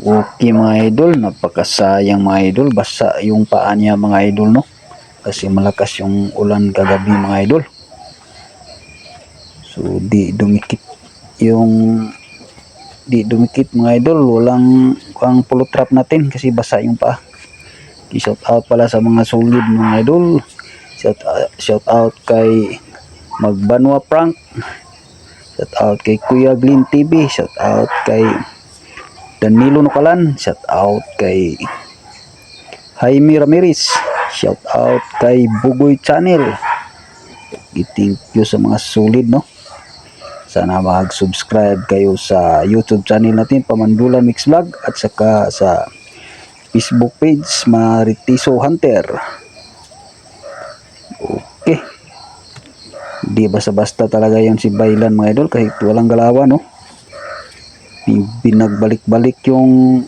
Okay mga idol, napakasayang mga idol, basa yung paa niya mga idol, no? Kasi malakas yung ulan kagabi mga idol. So yung di dumikit mga idol, walang ang pull trap natin kasi basa yung paa. Shout out pala sa mga solid mga idol. Shout out kay Magbanwa Prank. Shout out kay Kuya Glenn TV. Shout out kay Danilo Nukalan. Shout out kay Jaime Ramirez. Shout out kay Bugoy Channel. Thank you sa mga solid, no? Sana mag-subscribe kayo sa YouTube channel natin, Pamandulan Mix Vlog, at saka sa Facebook page, Maritiso Hunter. Okay. Di basta-basta talaga yung si Baylan mga idol, kahit walang galawan, no? Binagbalik-balik yung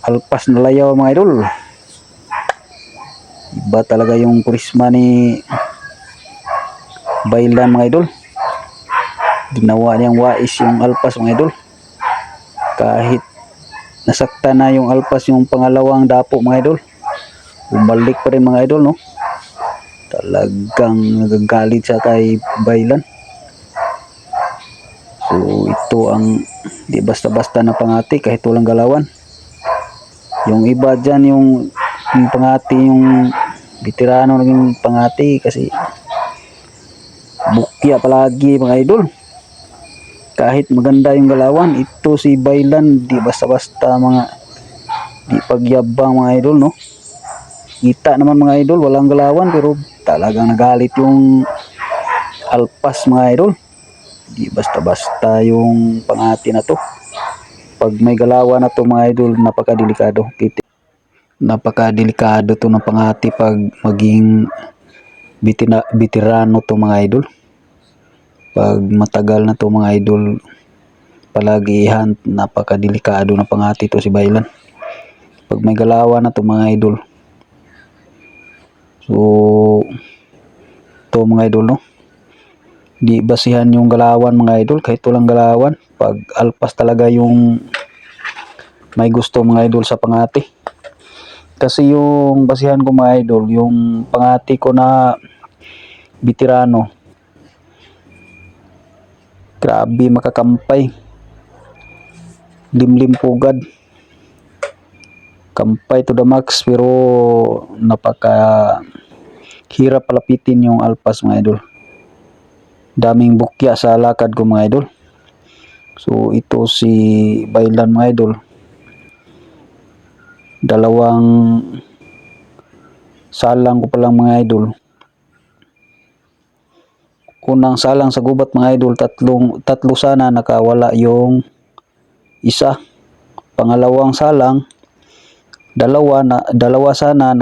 alpas na layaw mga idol. Iba talaga yung kurisma ni Baylan mga idol. Ginawa niyang wais yung alpas mga idol. Kahit nasakta na yung alpas yung pangalawang dapo mga idol, bumalik pa rin mga idol, no? Talagang nagagalit siya kay Baylan. So ito ang di basta-basta na pangati kahit walang galawan. Yung iba dyan yung pangati, yung veterano naging pangati kasi bukya palagi mga idol. Kahit maganda yung galawan, ito si Baylan di basta-basta mga di pagyabang mga idol, no? Kita naman mga idol, walang galawan pero talagang nagalit yung alpas mga idol. Di basta-basta yung pangati na to. Pag may galawan na to mga idol, napakadelikado. Napakadelikado to ng pangati pag maging veterano to mga idol. Pag matagal na to mga idol, palagihan, napakadelikado na pangati to si Baylan. Pag may galawan na to mga idol. So to mga idol, no? Di basihan yung galawan mga idol, kahit walang galawan. Pag alpas talaga yung may gusto mga idol sa pangati. Kasi yung basihan ko mga idol, yung pangati ko na veterano, grabe makakampay, limlim pugad, kampay to the max, pero napaka hirap palapitin yung alpas mga idol. Daming bukya sa lakad ko mga idol. So ito si Baylan mga idol, dalawang salang ko palang mga idol. Unang salang sa gubat mga idol, tatlo sana nakawala yung isa. Pangalawang salang, dalawa sana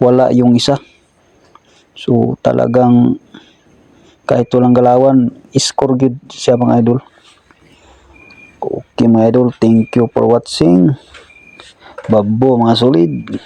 wala yung isa. So talagang kahit walang galawan, score good siya mga idol. Okay mga idol, thank you for watching. Babo mga solid.